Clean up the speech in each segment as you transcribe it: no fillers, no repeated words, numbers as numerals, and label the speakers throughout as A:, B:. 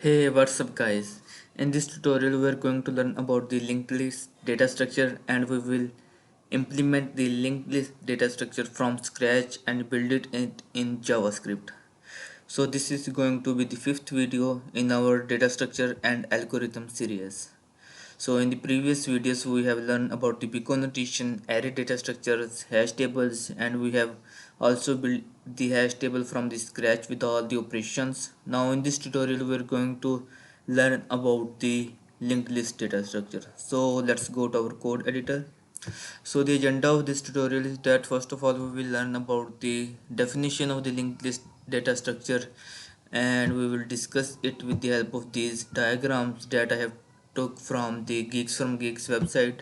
A: Hey, what's up guys? In this tutorial we are going to learn about the linked list data structure, and we will implement the linked list data structure from scratch and build it in JavaScript. So this is going to be the fifth video in our data structure and algorithm series. So in the previous videos we have learned about the big notation, array data structures, hash tables, and we have also built the hash table from the scratch with all the operations. Now in this tutorial we are going to learn about the linked list data structure. So let's go to our code editor. So the agenda of this tutorial is that first of all we will learn about the definition of the linked list data structure, and we will discuss it with the help of these diagrams that I have took from the Geeks from Geeks website,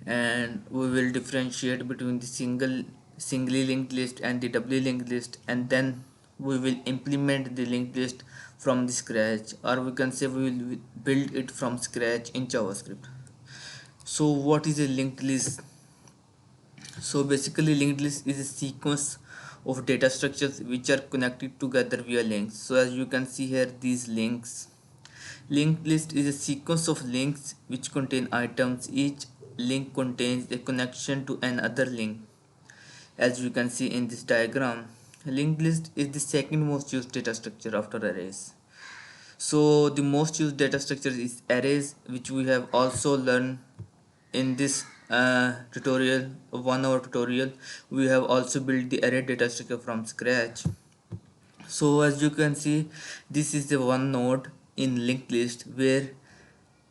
A: and we will differentiate between the singly linked list and the doubly linked list, and then we will implement the linked list from the scratch, or we can say we will build it from scratch in JavaScript. So what is a linked list? So basically linked list is a sequence of data structures which are connected together via links. So as you can see here, these links. Linked list is a sequence of links which contain items. Each link contains a connection to another link. As you can see in this diagram, linked list is the second most used data structure after arrays. So the most used data structure is arrays, which we have also learned in this tutorial, 1 hour tutorial. We have also built the array data structure from scratch. So as you can see, this is the one node in linked list where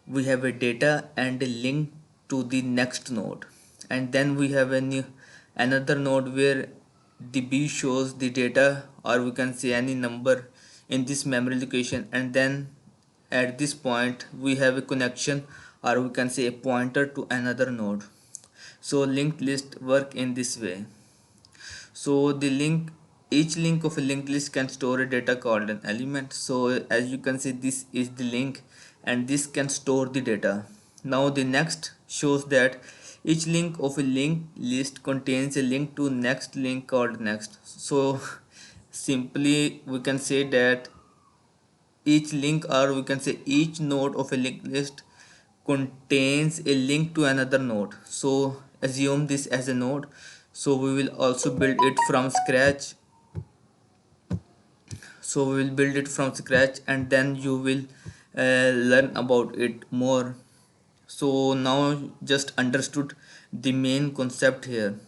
A: we have a data and a link to the next node, and then we have another node where the b shows the data, or we can say any number in this memory location, and then at this point we have a connection, or we can say a pointer to another node. So linked list work in this way. So each link of a linked list can store a data called an element. So as you can see, this is the link, and this can store the data. Now the next shows that each link of a linked list contains a link to next link called next. So simply we can say that each link, or we can say each node of a linked list, contains a link to another node. So assume this as a node. So we will also build it from scratch. So we will build it from scratch, and then you will learn about it more. So now just understood the main concept here,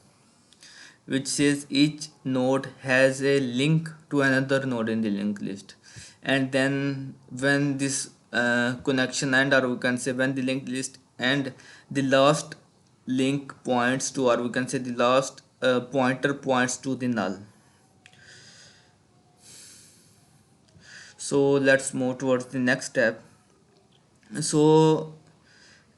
A: which says each node has a link to another node in the linked list, and then when this connection, and or we can say when the linked list and the last link points to, or we can say the last pointer points to the null. So let's move towards the next step. So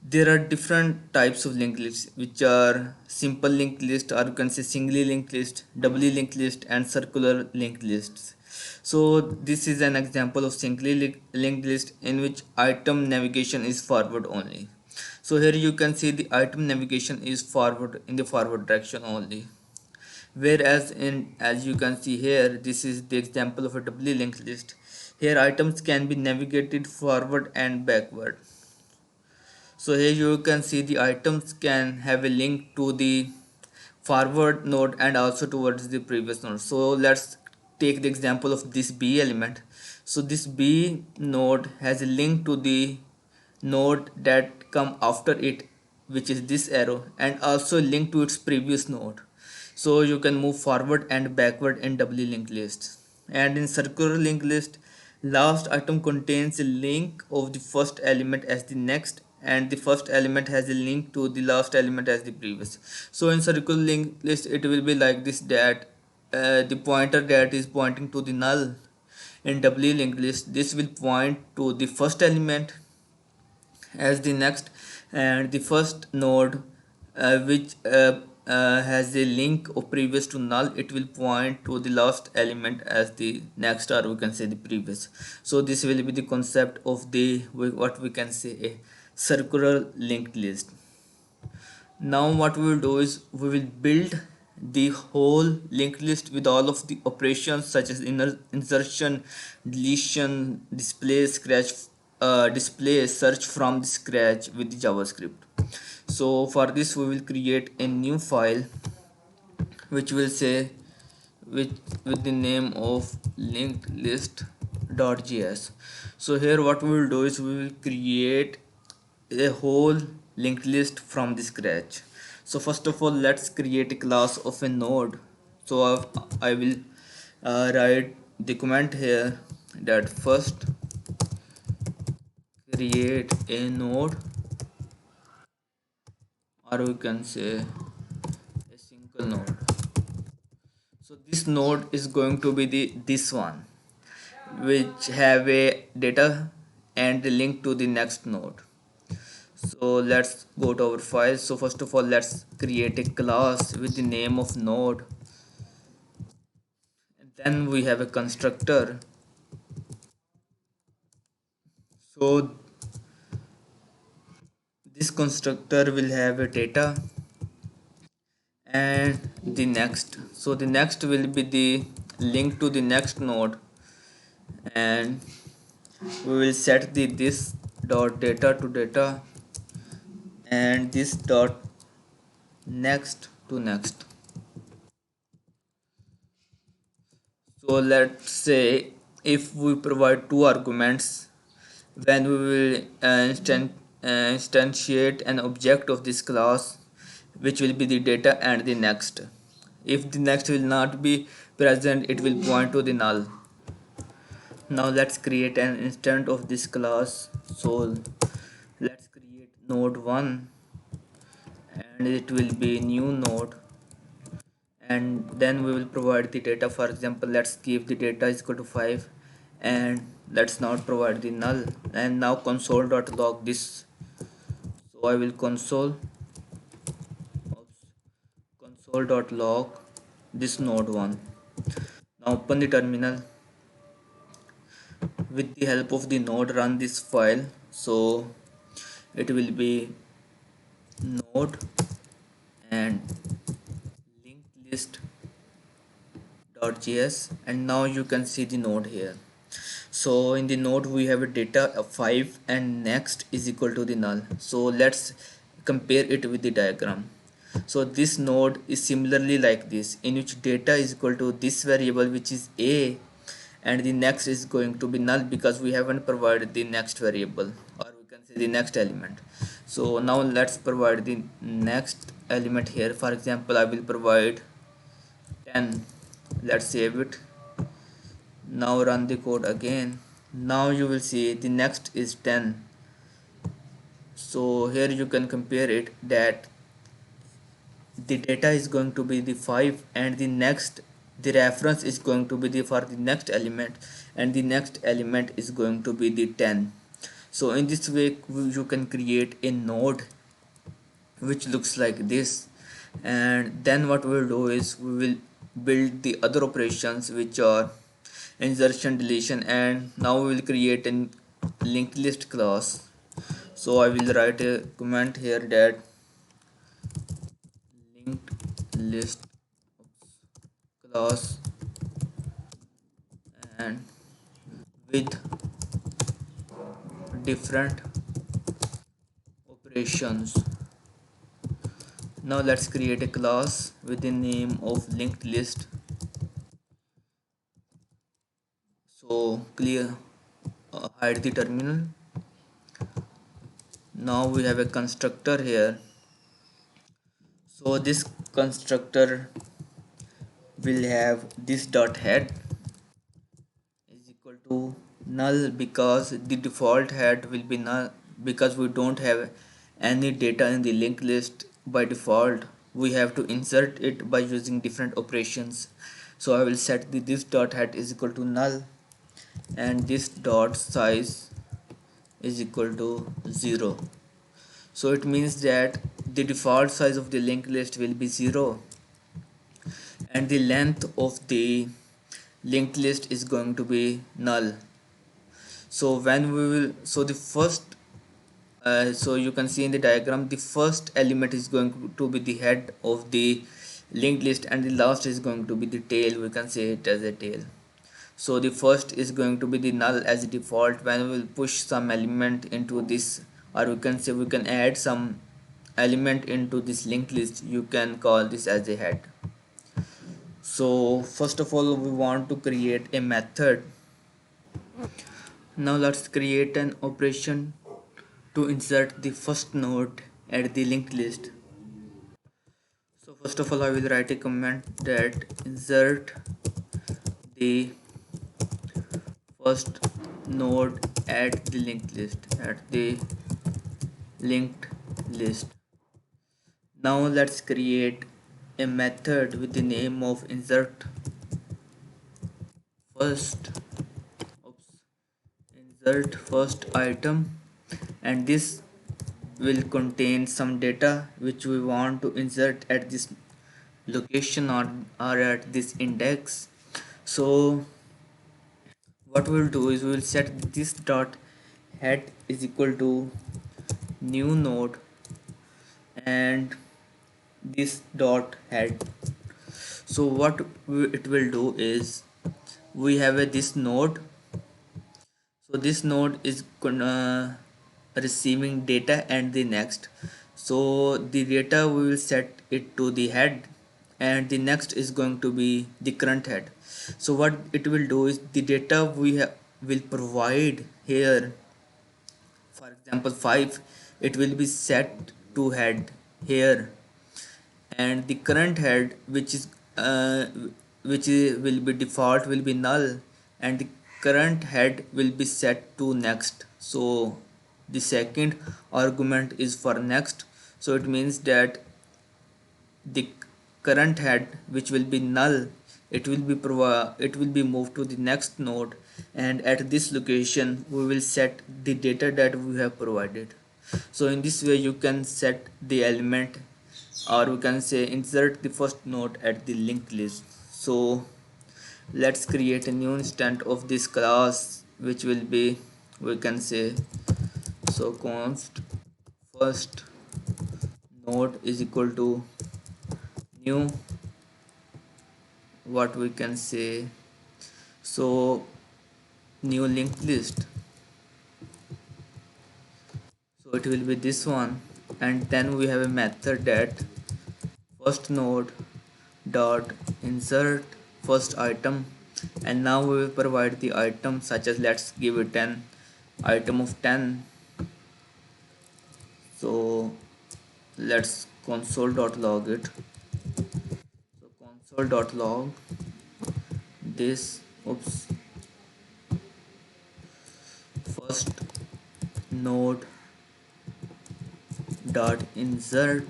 A: there are different types of linked lists, which are simple linked list, or you can say singly linked list, doubly linked list, and circular linked lists. So this is an example of linked list in which item navigation is forward only. So here you can see the item navigation is forward, in the forward direction only, whereas in, as you can see here, this is the example of a doubly linked list. Here items can be navigated forward and backward. So here you can see the items can have a link to the forward node and also towards the previous node. So let's take the example of this b element. So this b node has a link to the node that come after it, which is this arrow, and also link to its previous node. So you can move forward and backward in doubly linked lists. And in circular linked list, last item contains a link of the first element as the next, and the first element has a link to the last element as the previous. So in circular linked list it will be like this, that the pointer that is pointing to the null in doubly linked list, this will point to the first element as the next, and the first node which has a link of previous to null, it will point to the last element as the next, or we can say the previous. So this will be the concept of the what we can say a circular linked list. Now what we will do is we will build the whole linked list with all of the operations such as insertion, deletion, display, scratch, display, search from the scratch with the JavaScript. So for this we will create a new file which will say with the name of linked list.js. So here what we will do is we will create a whole linked list from the scratch. So first of all let's create a class of a node. So I will write the comment here that first create a node, or we can say a single node. So this node is going to be the this one which have a data and the link to the next node. So let's go to our file. So first of all let's create a class with the name of node, and then we have a constructor. So this constructor will have a data and the next. So the next will be the link to the next node, and we will set the this dot data to data and this dot next to next. So let's say if we provide two arguments, when we will instantiate an object of this class, which will be the data and the next. If the next will not be present, it will point to the null. Now let's create an instance of this class. So let's create node 1 and it will be new node, and then we will provide the data. For example, let's give the data is equal to 5, and let's not provide the null. And now console.log this. So I will console.log this node 1. Now open the terminal. With the help of the node, run this file. So it will be node and linked list.js, and now you can see the node here. So in the node we have a data of 5 and next is equal to the null. So let's compare it with the diagram. So this node is similarly like this, in which data is equal to this variable which is a, and the next is going to be null because we haven't provided the next variable, or we can say the next element. So now let's provide the next element here. For example, I will provide 10. Let's save it. Now run the code again. Now you will see the next is 10. So here you can compare it that the data is going to be the 5 and the reference is going to be the for the next element, and the next element is going to be the 10. So in this way you can create a node which looks like this, and then what we'll do is we will build the other operations which are insertion, deletion, and now we will create a linked list class. So I will write a comment here that linked list class and with different operations. Now let's create a class with the name of linked list. So clear, hide the terminal. Now we have a constructor here. So this constructor will have this dot head is equal to null because the default head will be null because we don't have any data in the linked list by default. We have to insert it by using different operations. So I will set this dot head is equal to null, and this dot size is equal to 0. So it means that the default size of the linked list will be 0, and the length of the linked list is going to be null. So when we will, so the first so you can see in the diagram the first element is going to be the head of the linked list, and the last is going to be the tail. We can say it as a tail. So the first is going to be the null as default. When we will push some element into this, or we can say we can add some element into this linked list, you can call this as a head. So first of all we want to create a method. Now let's create an operation to insert the first node at the linked list. So first of all I will write a comment that insert the first node at the linked list. Now let's create a method with the name of insert first oops, insert first item, and this will contain some data which we want to insert at this location, or at this index. So what we'll do is we'll set this dot head is equal to new node and this dot head. So what it will do is we have this node. So this node is gonna receiving data and the next. So the data we will set it to the head, and the next is going to be the current head. So what it will do is the data will provide here, for example 5, it will be set to head here, and the current head uh, will be default, will be null, and the current head will be set to next. So the second argument is for next. So it means that the current head, which will be null, it will be moved to the next node, and at this location we will set the data that we have provided. So in this way you can set the element, or we can say insert the first node at the linked list. So let's create a new instance of this class, which will be, we can say, so const first node is equal to new, what we can say, so new linked list. So it will be this one, and then we have a method that first node dot insert first item, and now we will provide the item, such as let's give it an item of 10. So let's console.log it. So console.log this oops first node dot insert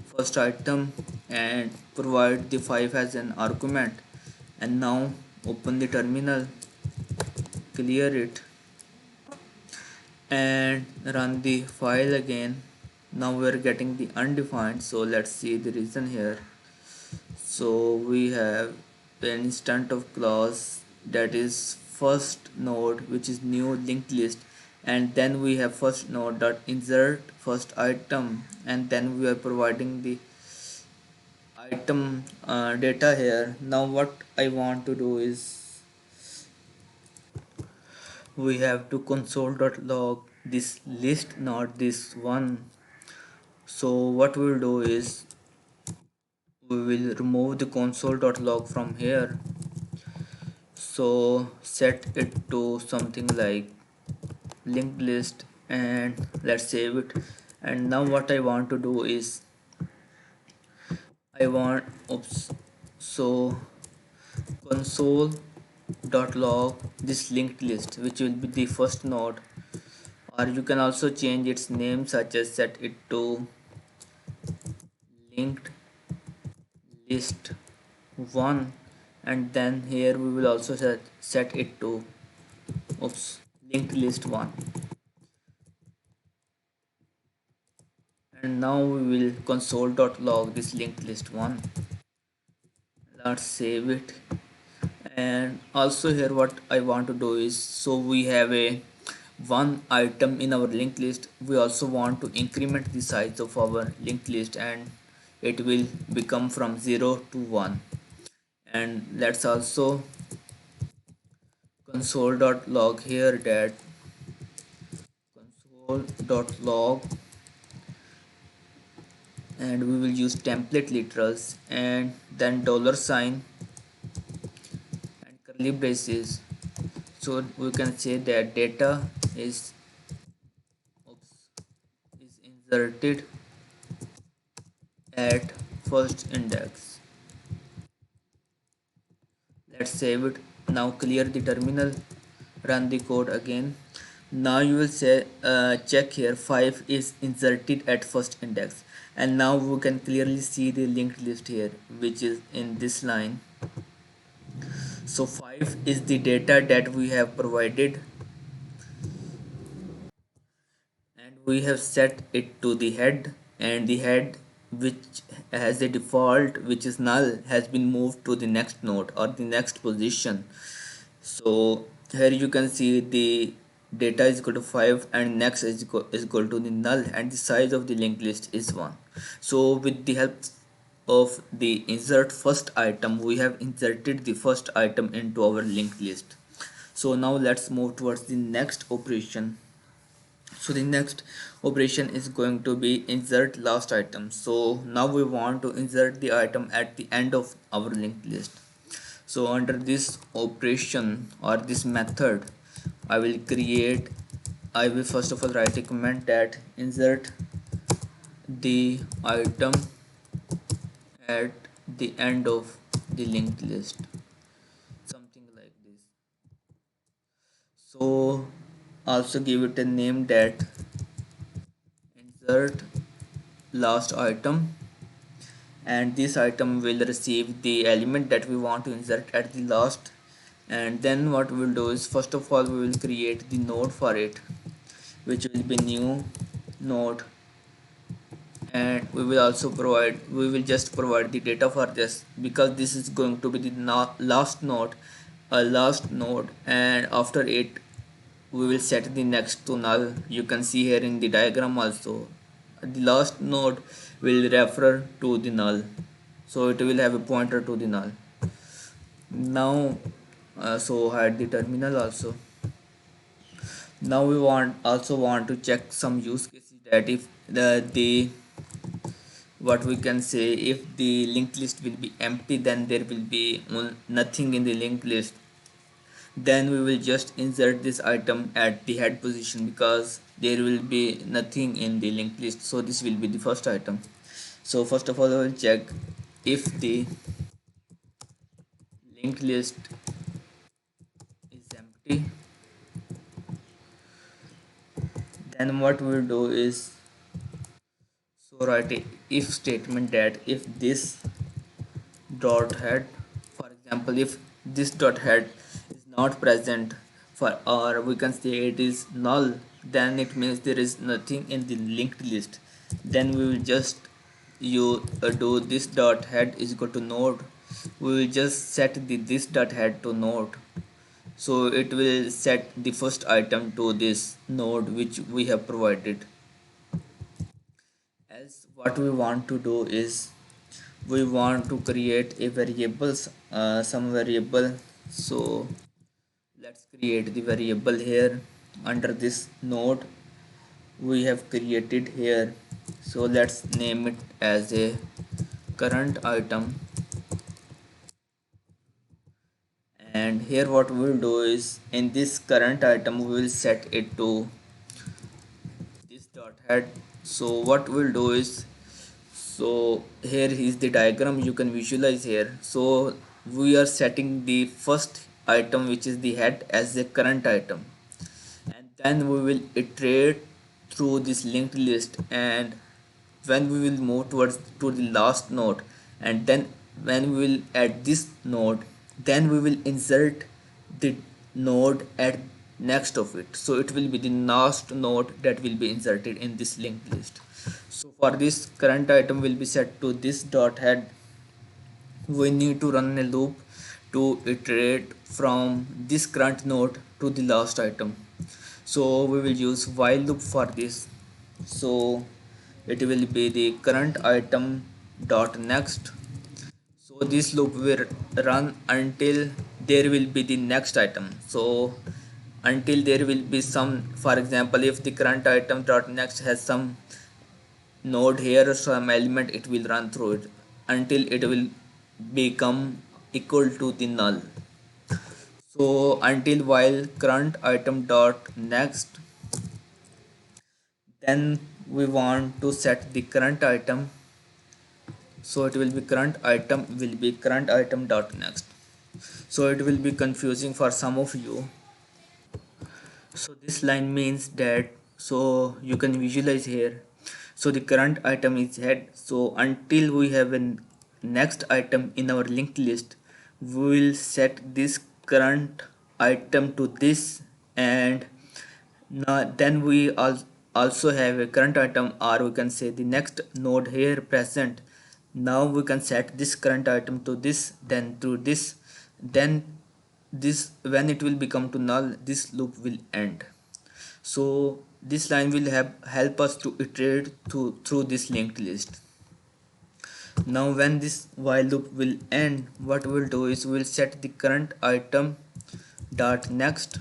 A: first item, and provide the 5 as an argument. And now open the terminal, clear it, and run the file again. Now we are getting the undefined. So let's see the reason here. So we have an instance of class that is first node, which is new linked list, and then we have first node dot insert first item, and then we are providing the item data here. Now what I want to do is we have to console.log this list, not this one. So what we'll do is we will remove the console.log from here. So set it to something like linked list, and let's save it. And now what I want to do is I want oops so console.log this linked list, which will be the first node, or you can also change its name, such as set it to linked list 1, and then here we will also set it to oops linked list 1. And now we will console.log this linked list 1. Let's save it. And also here what I want to do is, so we have a one item in our linked list, we also want to increment the size of our linked list, and it will become from 0 to 1. And let's also console.log here, that console.log, and we will use template literals and then dollar sign and curly braces. So we can say that data is oops, is inserted at first index. Let's save it. Now clear the terminal, run the code again. Now you will say check here, 5 is inserted at first index, and now we can clearly see the linked list here, which is in this line. So 5 is the data that we have provided, and we have set it to the head, and the head, which has a default which is null, has been moved to the next node or the next position. So here you can see the data is equal to 5 and next is equal to the null, and the size of the linked list is 1. So with the help of the insert first item, we have inserted the first item into our linked list. So now let's move towards the next operation. So the next operation is going to be insert last item. So now we want to insert the item at the end of our linked list. So under this operation or this method, I will first of all write a comment that insert the item at the end of the linked list, something like this. So also give it a name that insert last item, and this item will receive the element that we want to insert at the last. And then what we will do is, first of all, we will create the node for it, which will be new node, and we will just provide the data for this, because this is going to be the last node, a last node, and after it we will set the next to null. You can see here in the diagram also, the last node will refer to the null, so it will have a pointer to the null. Now so hide the terminal also. Now we want to check some use cases, that if the what we can say, if the linked list will be empty, then there will be nothing in the linked list. Then we will just insert this item at the head position, because there will be nothing in the linked list, so this will be the first item. So first of all, I will check if the linked list is empty. Then what we will do is, so write a if statement that if this dot head, for example, if this dot head is not present, for, or we can say it is null, then it means there is nothing in the linked list. Then we will just you do this dot head is equal to node. We will just set the this dot head to node, so it will set the first item to this node which we have provided. Else what we want to do is, we want to create a variables, some variable. So let's create the variable here under this node we have created here. So let's name it as a current item, and here what we will do is, in this current item we will set it to this dot head. So what we'll do is, so here is the diagram you can visualize here. So we are setting the first item, which is the head, as the current item, and then we will iterate through this linked list, and when we will move towards to the last node, and then when we will add this node, then we will insert the node at next of it, so it will be the last node that will be inserted in this linked list. So for this current item will be set to this dot head, we need to run a loop to iterate from this current node to the last item. So we will use while loop for this. So it will be the current item dot next. So this loop will run until there will be the next item. So until there will be some, for example, if the current item dot next has some node here or some element, it will run through it until it will become equal to the null. So until while current item dot next, then we want to set the current item, so it will be current item dot next. So it will be confusing for some of you. So this line means that, so you can visualize here, so the current item is head, so until we have a next item in our linked list, we will set this current item to this. And now then we also have a current item, or we can say the next node here present. Now we can set this current item to this, then to this, then this, when it will become to null, this loop will end. So this line will help us to iterate through this linked list. Now when this while loop will end, what we'll do is we'll set the current item dot next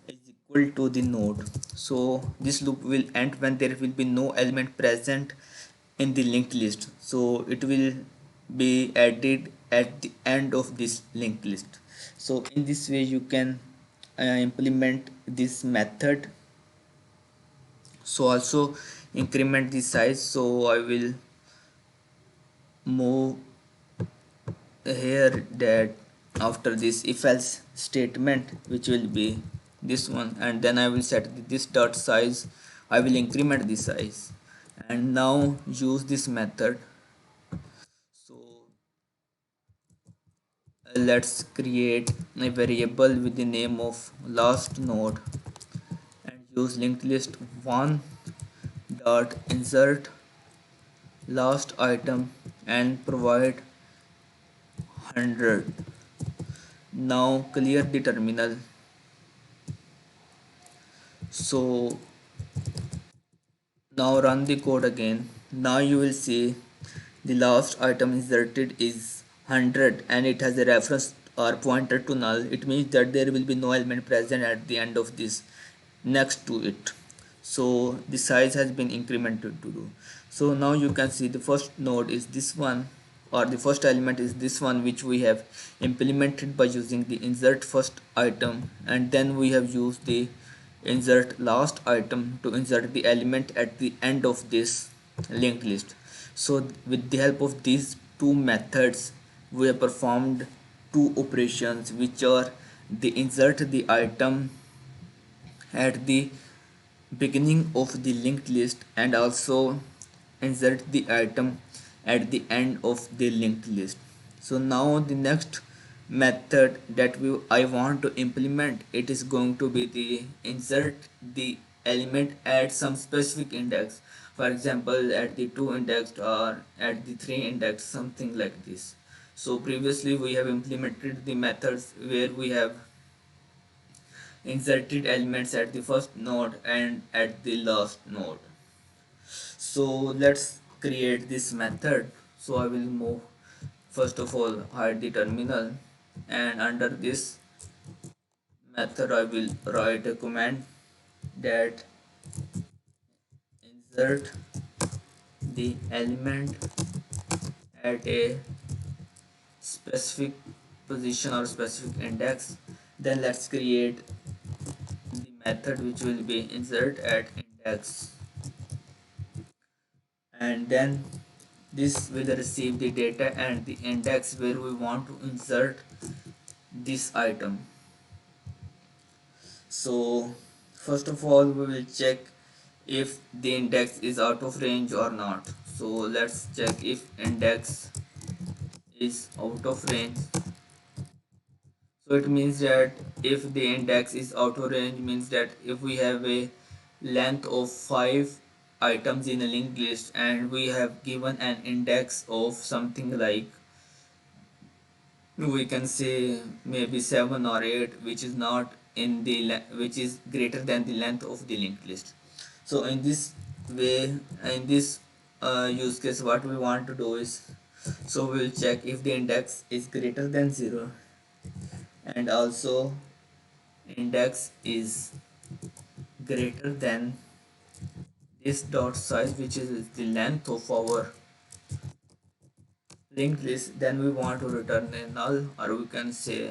A: is equal to the node. So this loop will end when there will be no element present in the linked list, so it will be added at the end of this linked list. So in this way you can implement this method. So also increment the size, so I will move here that after this if else statement, which will be this one, and then I will set this dot size, I will increment the size, and now use this method. So let's create a variable with the name of last node and use linked list 1 dot insert last item and provide 100. Now clear the terminal. So now run the code again. Now you will see the last item inserted is 100 and it has a reference or pointer to null. It means that there will be no element present at the end of this next to it. So the size has been incremented to do. So now you can see the first node is this one, or the first element is this one, which we have implemented by using the insert first item, and then we have used the insert last item to insert the element at the end of this linked list. So with the help of these two methods we have performed two operations, which are the insert the item at the beginning of the linked list and also insert the item at the end of the linked list. So now the next method that I want to implement, it is going to be the insert the element at some specific index, for example at the 2 index or at the 3 index, something like this. So previously we have implemented the methods where we have inserted elements at the first node and at the last node. So let's create this method. So I will move, first of all hide the terminal, and under this method I will write a command that insert the element at a specific position or specific index. Then let's create the method which will be insert at index, and then this will receive the data and the index where we want to insert this item. So first of all we will check if the index is out of range or not. So let's check if index is out of range. So it means that if the index is out of range, means that if we have a length of 5 items in a linked list and we have given an index of something like, we can say maybe 7 or 8, which is not in the which is greater than the length of the linked list. So in this way, in this use case, what we want to do is, so we'll check if the index is greater than 0, and also index is greater than this dot size, which is the length of our linked list. Then we want to return a null, or we can say,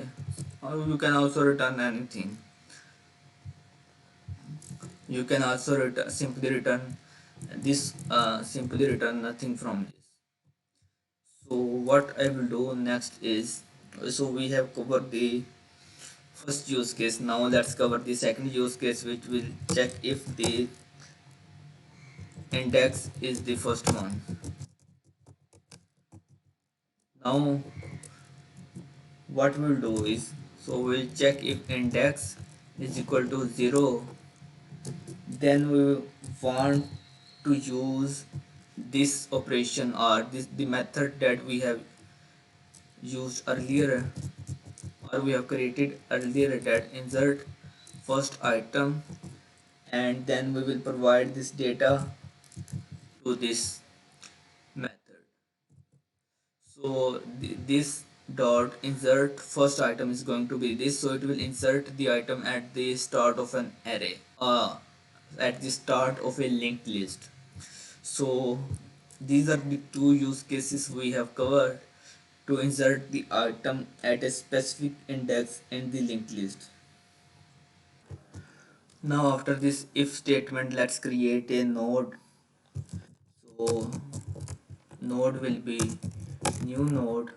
A: or you can also return anything. You can also simply return this, simply return nothing from this. So what I will do next is, so we have covered the first use case. Now let's cover the second use case, which will check if the index is the first one. Now what we'll do is, so we'll check if index is equal to 0. Then we want to use this operation, or this the method that we have used earlier, or we have created earlier, that insert first item, and then we will provide this data to this method. So this dot insert first item is going to be this, so it will insert the item at the start of an array, at the start of a linked list. So these are the two use cases we have covered to insert the item at a specific index in the linked list. Now after this if statement, let's create a node. So node will be new node,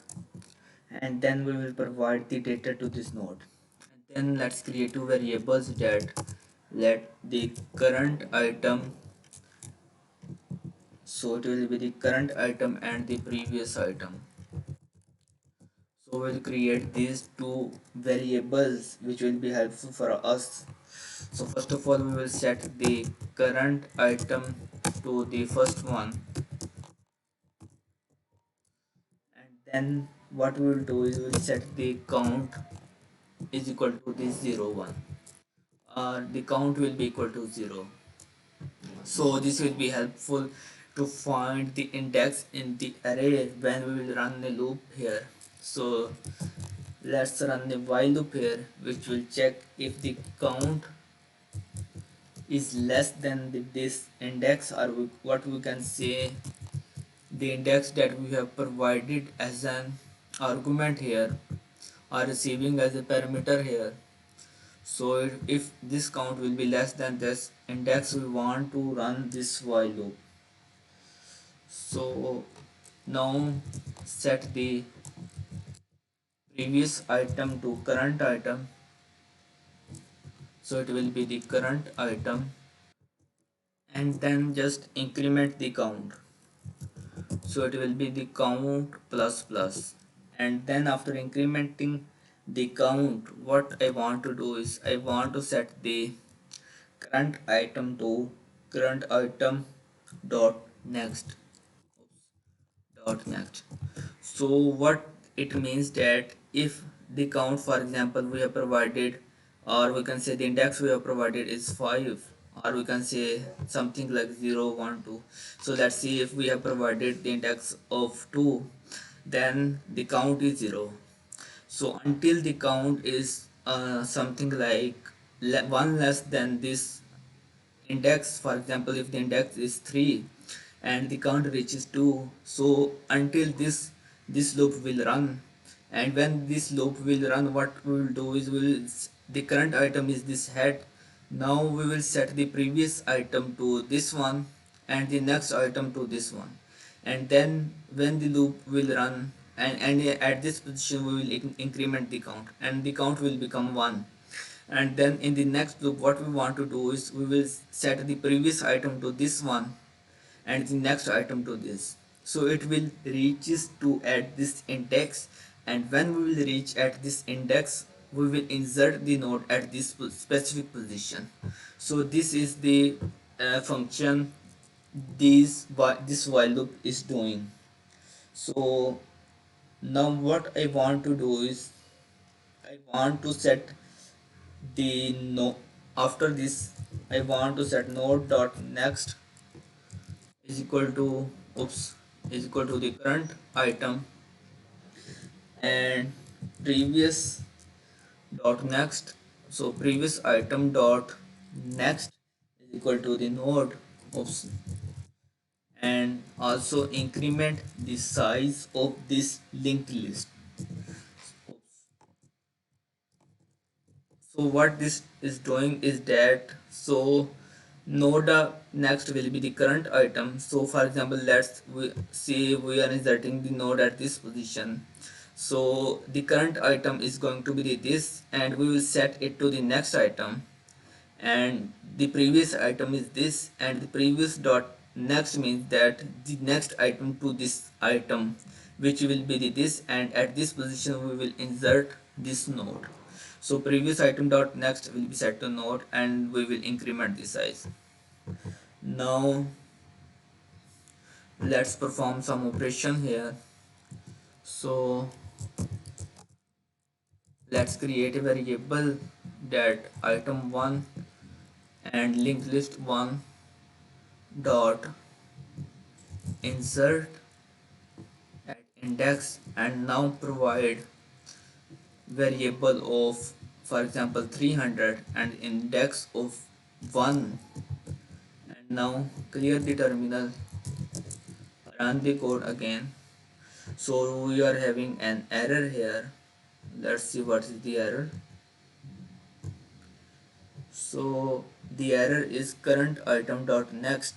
A: and then we will provide the data to this node. And then let's create two variables that let the current item, so it will be the current item and the previous item. So we'll create these two variables which will be helpful for us. So first of all we will set the current item to the first one, and then what we will do is we'll set the count is equal to the 0 1. The count will be equal to 0. So this will be helpful to find the index in the array when we will run the loop here. So let's run the while loop here, which will check if the count is less than this index, or what we can say, the index that we have provided as an argument here, or receiving as a parameter here. So if this count will be less than this index, we want to run this while loop. So now set the previous item to current item, so it will be the current item, and then just increment the count, so it will be the count plus plus. And then after incrementing the count, what I want to do is I want to set the current item to current item dot next next. So what it means that if the count, for example, we have provided, or we can say the index we have provided is 5, or we can say something like 0 1 2. So let's see if we have provided the index of 2, then the count is 0. So until the count is something like 1 less than this index, for example if the index is 3 and the count reaches 2, so until this loop will run. And when this loop will run, what we will do is the current item is this head. Now we will set the previous item to this one and the next item to this one, and then when the loop will run, and at this position we will increment the count, and the count will become 1. And then in the next loop what we want to do is we will set the previous item to this one and the next item to this, so it will reaches to at this index. And when we will reach at this index, we will insert the node at this specific position. So this is the function this while loop is doing. So now what I want to do is I want to set the no after this I want to set node dot next is equal to oops is equal to the current item, and previous dot next. So previous item dot next is equal to the node, oops, and also increment the size of this linked list. So what this is doing is that, so node next will be the current item. So for example, let's we say we are inserting the node at this position. So the current item is going to be this, and we will set it to the next item, and the previous item is this, and the previous dot next means that the next item to this item, which will be this, and at this position we will insert this node. So previous item dot next will be set to node, and we will increment the size. Now let's perform some operation here. So let's create a variable that item1 and linked list 1 dot insert at index, and now provide variable of, for example, 300 and index of 1, and now clear the terminal, run the code again. So we are having an error here. Let's see what is the error. So the error is current item dot next,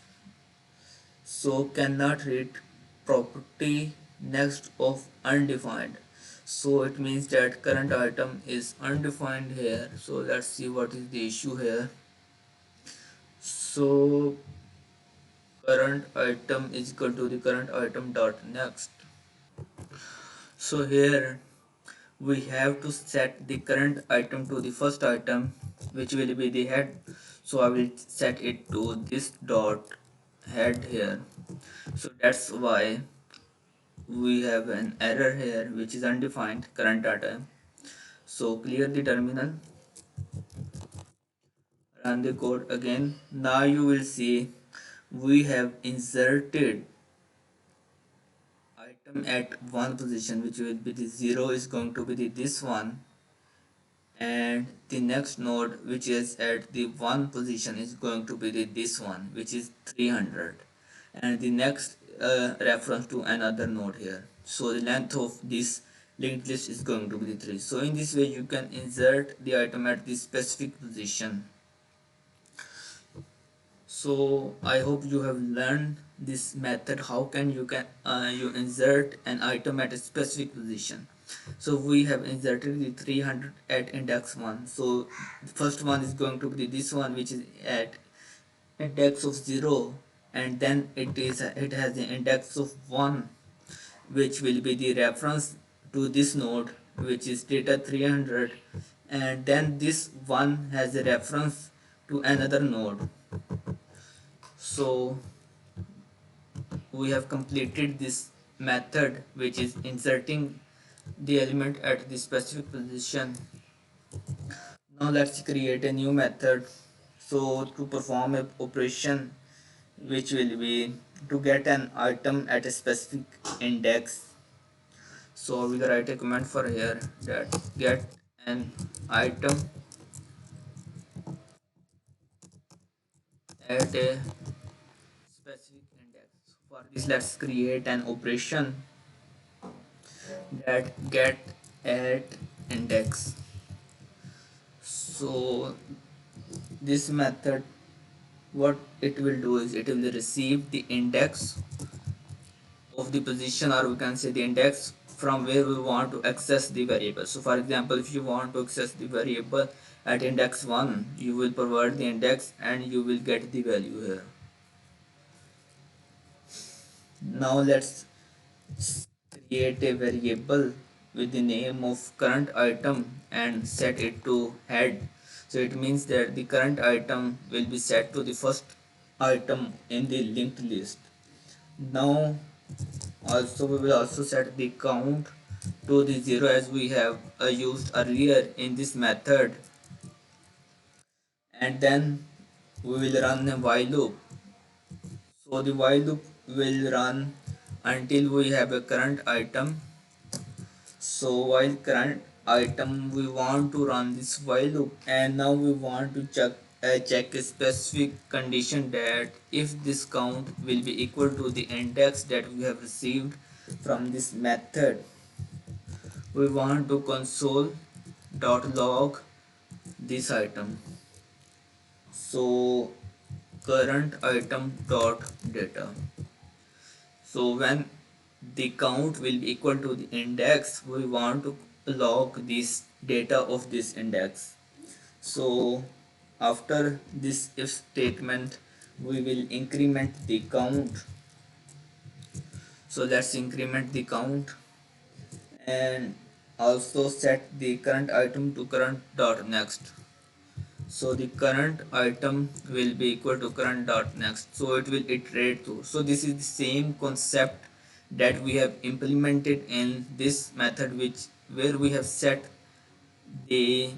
A: so cannot read property next of undefined. So it means that current item is undefined here. So let's see what is the issue here. So current item is equal to the current item dot next. So here we have to set the current item to the first item, which will be the head. So I will set it to this dot head here. So that's why we have an error here, which is undefined current data. So clear the terminal, run the code again. Now you will see we have inserted item at one position, which will be the 0 is going to be this one, and the next node which is at the 1 position is going to be this one, which is 300, and the next reference to another node here. So the length of this linked list is going to be the 3. So in this way you can insert the item at this specific position. So I hope you have learned this method, how can you insert an item at a specific position. So we have inserted the 300 at index 1. So the first one is going to be this one, which is at index of 0, and then it has the index of 1, which will be the reference to this node, which is data 300, and then this one has a reference to another node. So we have completed this method, which is inserting the element at the specific position. Now let's create a new method, so to perform a operation which will be to get an item at a specific index. So we will write a command for here that get an item at a specific index. For this, let's create an operation that get at index. So this method, what it will do is it will receive the index of the position, or we can say the index from where we want to access the variable. So for example, if you want to access the variable at index 1, you will provide the index and you will get the value here. Now let's create a variable with the name of current item and set it to head. So it means that the current item will be set to the first item in the linked list. Now also we will also set the count to the 0, as we have used earlier in this method, and then we will run a while loop. So the while loop will run until we have a current item. So while current item, we want to run this while loop, and now we want to check a specific condition that if this count will be equal to the index that we have received from this method, we want to console dot log this item. So current item dot data. So when the count will be equal to the index, we want to log this data of this index. So after this if statement, we will increment the count. So let's increment the count and also set the current item to current dot next. So the current item will be equal to current dot next, so it will iterate through. So this is the same concept that we have implemented in this method, which where we have set the,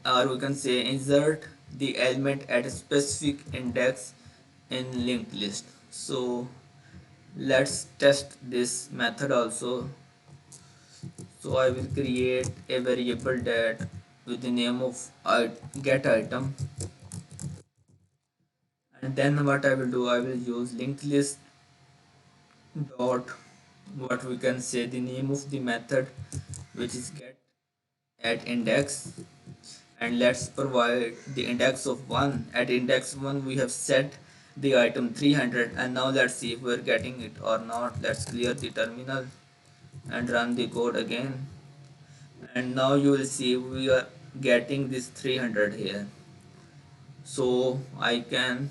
A: or we can say insert the element at a specific index in linked list. So let's test this method also. So I will create a variable that with the name of get item, and then what I will do, I will use linked list dot, what we can say, the name of the method, which is get at index, and let's provide the index of 1. At index 1 we have set the item 300, and now let's see if we're getting it or not. Let's clear the terminal and run the code again, and now you will see we are getting this 300 here. So I can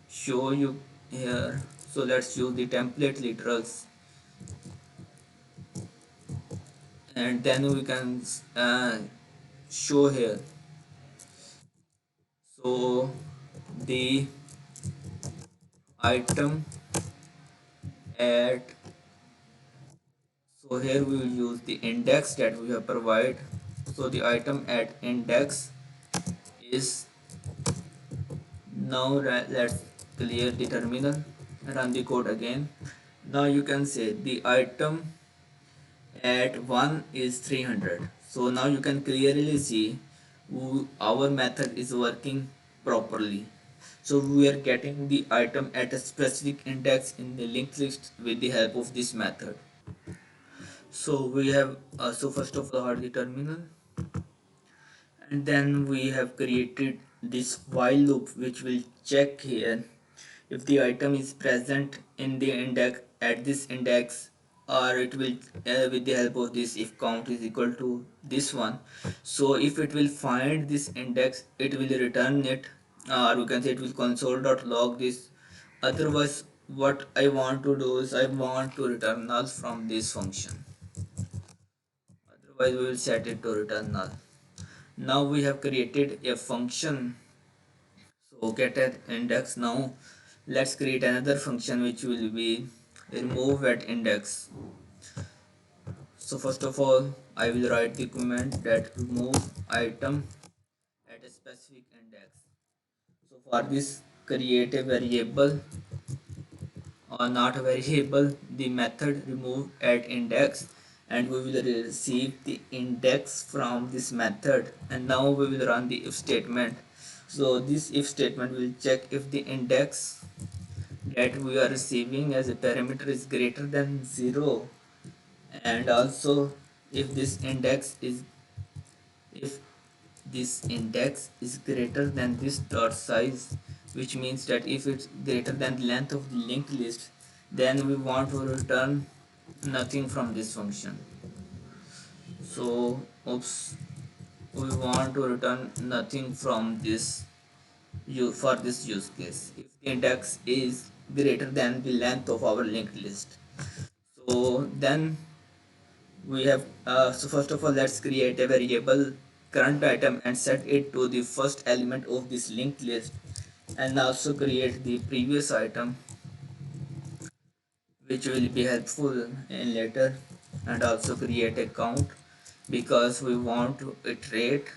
A: show you here. So let's use the template literals, and then we can show here. So the item at, so here we will use the index that we have provided. So the item at index is, now let's clear the terminal and run the code again. Now you can say the item at 1 is 300. So now you can clearly see our method is working properly. So we are getting the item at a specific index in the linked list with the help of this method. So we have so first of all the terminal, and then we have created this while loop which will check here if the item is present in the index at this index, or it will with the help of this if count is equal to this one. So if it will find this index, it will return it, or we can say it will console.log this. Otherwise what I want to do is I want to return null from this function. Otherwise we will set it to return null. Now we have created a function, so get an index. Now let's create another function which will be remove at index. So first of all I will write the command that remove item at a specific index. So for this, create a variable, or not a variable, the method remove at index, and we will receive the index from this method, and now we will run the if statement. So this if statement will check if the index that we are receiving as a parameter is greater than 0, and also if this index is, if this index is greater than this dot size, which means that if it's greater than the length of the linked list, then we want to return nothing from this function. So oops, we want to return nothing from this for this use case if the index is greater than the length of our linked list. So then we have so first of all let's create a variable current item and set it to the first element of this linked list, and also create the previous item, which will be helpful in later, and also create a count because we want to iterate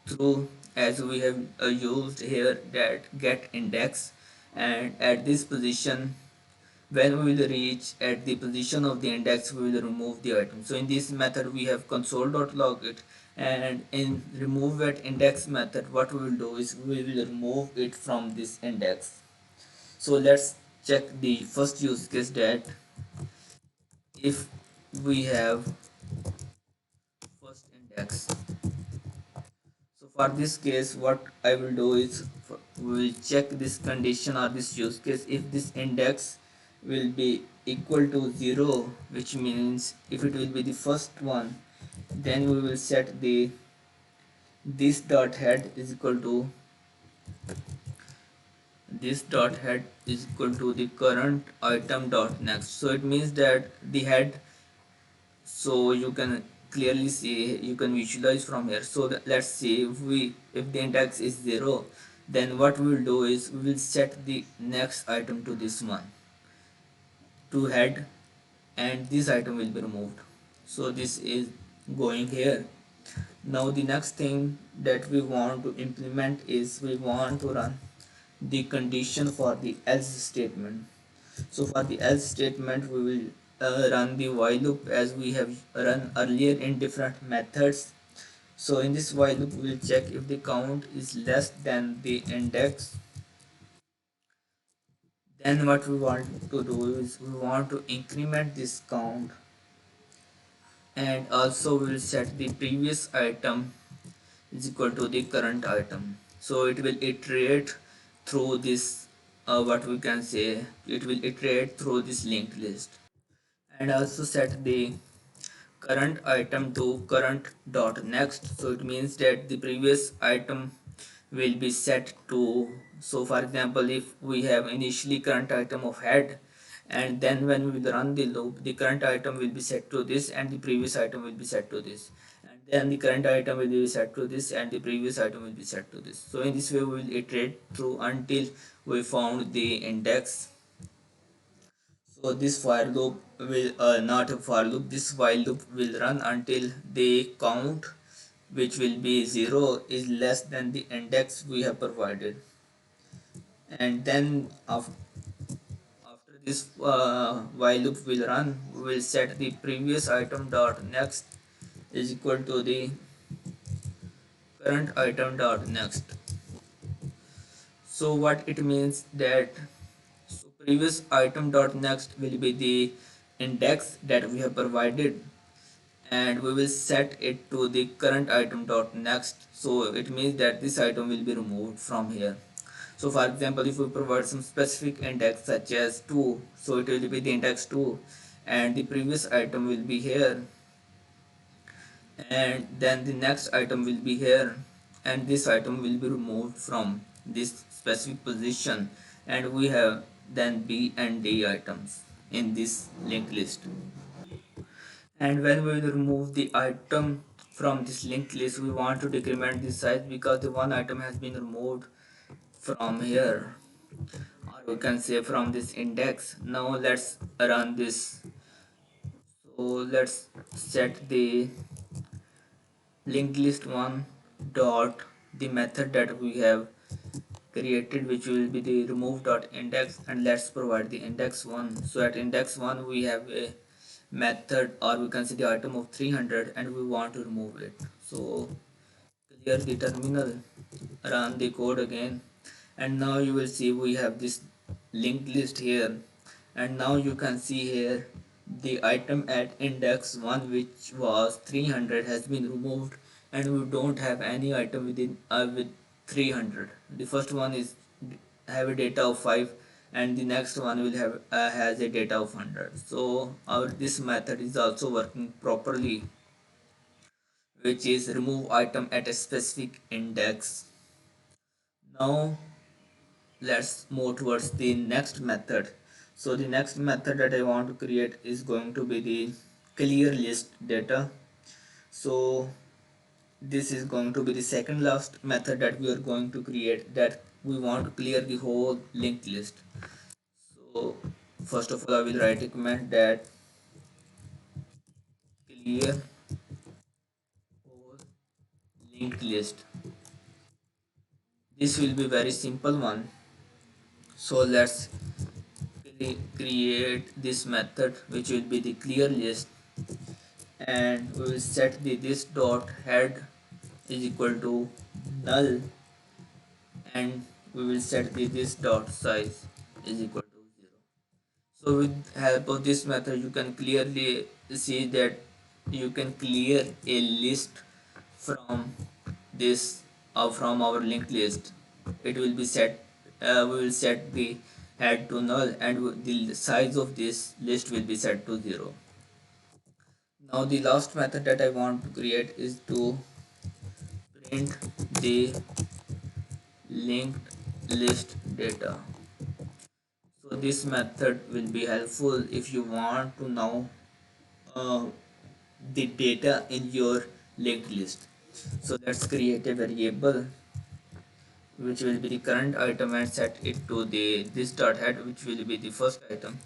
A: through, as we have used here that get index, and at this position when we will reach at the position of the index, we will remove the item. So in this method we have console.log it, and in remove at index method what we will do is we will remove it from this index. So let's check the first use case, that if we have first index. So for this case what I will do is we will check this condition or this use case. If this index will be equal to 0, which means if it will be the first one, then we will set the this dot head is equal to the current item dot next. So it means that the head, so you can clearly see, you can visualize from here. So let's see, if the index is 0, then what we will do is we will set the next item to this one, to head, and this item will be removed. So this is going here. Now the next thing that we want to implement is we want to run the condition for the else statement. So for the else statement we will run the while loop as we have run earlier in different methods. So in this while loop we will check if the count is less than the index. Then what we want to do is we want to increment this count, and also we will set the previous item is equal to the current item. So it will iterate through this, what we can say, it will iterate through this linked list. And also set the current item to current dot next. So it means that the previous item will be set to, so for example if we have initially current item of head, and then when we will run the loop, the current item will be set to this and the previous item will be set to this, and then the current item will be set to this and the previous item will be set to this. So in this way we will iterate through until we found the index. So this while loop will not a for loop, this while loop will run until the count, which will be 0, is less than the index we have provided. And then after this while loop will run, we will set the previous item dot next is equal to the current item dot next. So what it means that, so previous item dot next will be the index that we have provided, and we will set it to the current item dot next. So it means that this item will be removed from here. So for example if we provide some specific index such as 2, so it will be the index 2 and the previous item will be here, and then the next item will be here, and this item will be removed from this specific position, and we have then B and D items in this linked list. And when we will remove the item from this linked list, we want to decrement the size because the one item has been removed from here, or we can say from this index. Now let's run this. So let's set the linked list one dot the method that we have created, which will be the remove dot index, and let's provide the index 1. So at index 1 we have a method, or we can see the item of 300, and we want to remove it. So clear the terminal, run the code again, and now you will see we have this linked list here, and now you can see here the item at index 1 which was 300 has been removed, and we don't have any item within with 300. The first one is have a data of 5, and the next one will have has a data of 100. So our this method is also working properly, which is remove item at a specific index. Now let's move towards the next method. So the next method that I want to create is going to be the clear list data. So this is going to be the second last method that we are going to create, that we want to clear the whole linked list. So first of all I will write a comment that clear whole linked list. This will be very simple one. So let's create this method which will be the clear list, and we will set the this dot head is equal to null, and we will set the this dot size is equal to 0. So with help of this method you can clearly see that you can clear a list from this from our linked list. It will be set, we will set the head to null, and the size of this list will be set to 0. Now the last method that I want to create is to print the linked list data. So this method will be helpful if you want to know uh, the data in your linked list. So let's create a variable which will be the current item and set it to the this dot head, which will be the first item.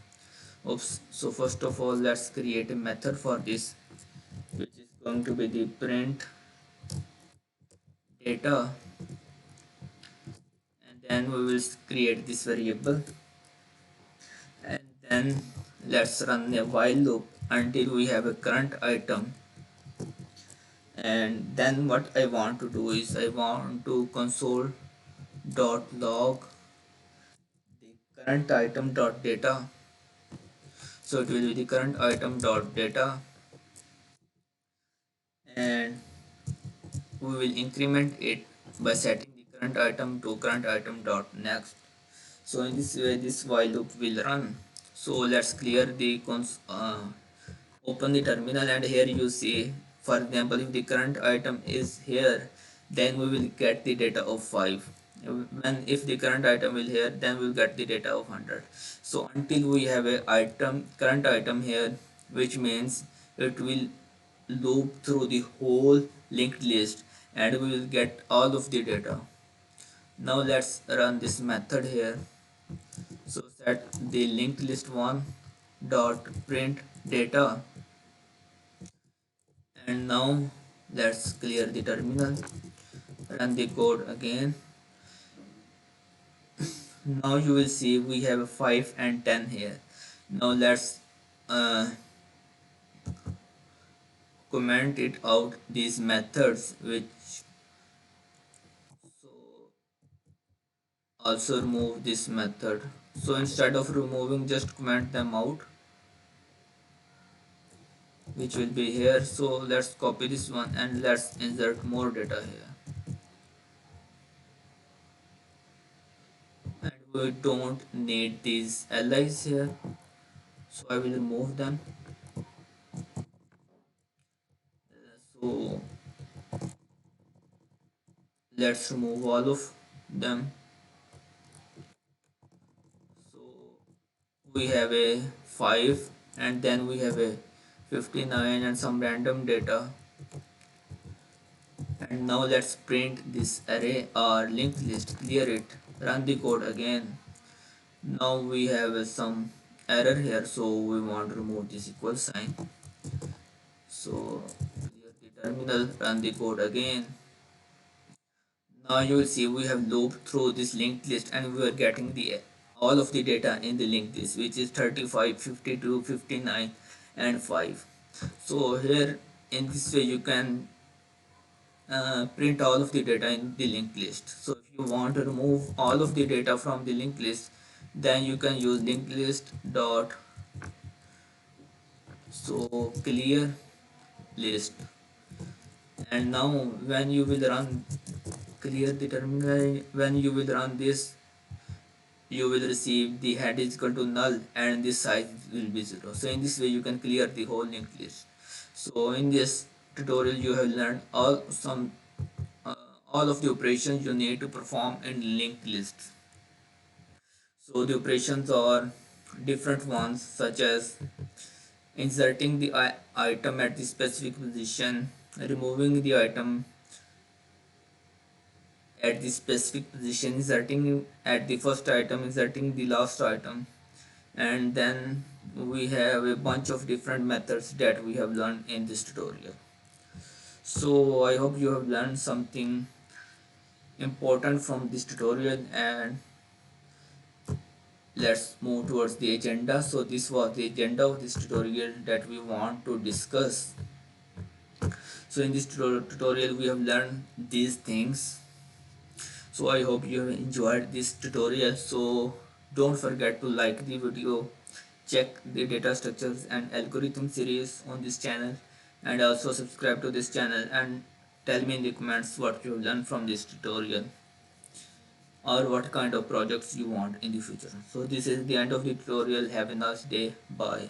A: Oops. So first of all, let's create a method for this, which is going to be the print data, and then we will create this variable, and then let's run a while loop until we have a current item. And then what I want to do is I want to console dot log the current item dot data. So it will be the current item dot data, and we will increment it by setting the current item to current item dot next. So in this way this while loop will run. So let's clear the open the terminal, and here you see, for example, if the current item is here, then we will get the data of 5. When if the current item will here, then we will get the data of 100. So until we have a current item here, which means it will loop through the whole linked list and we will get all of the data. Now let's run this method here. So set the linked list one dot print data, and now let's clear the terminal, run the code again. Now you will see we have 5 and 10 here. Now let's uh, comment it out these methods, which so also remove this method. So instead of removing, just comment them out, which will be here. So let's copy this one and let's insert more data here, and we don't need these allies here, so I will remove them. So let's remove all of them. So we have a 5, and then we have a 59 and some random data. And now let's print this array or linked list, clear it, run the code again. Now we have some error here, so we want to remove this equal sign. So clear the terminal, run the code again. Now you will see we have looped through this linked list and we are getting the all of the data in the linked list, which is 35, 52, 59 and 5. So here in this way you can print all of the data in the linked list. So if you want to remove all of the data from the linked list, then you can use linked list dot so clear list. And now when you will run clear the terminal, when you will run this, you will receive the head is equal to null and the size will be 0. So in this way you can clear the whole linked list. So in this tutorial you have learned uh, all of the operations you need to perform in linked lists. So the operations are different ones, such as inserting the item at the specific position, removing the item at the specific position, inserting at the first item, inserting the last item, and then we have a bunch of different methods that we have learned in this tutorial. So I hope you have learned something important from this tutorial, and let's move towards the agenda. So this was the agenda of this tutorial that we want to discuss. So in this tutorial we have learned these things. So I hope you have enjoyed this tutorial. So don't forget to like the video, check the data structures and algorithm series on this channel, and also subscribe to this channel and tell me in the comments what you have learned from this tutorial or what kind of projects you want in the future. So this is the end of the tutorial. Have a nice day. Bye.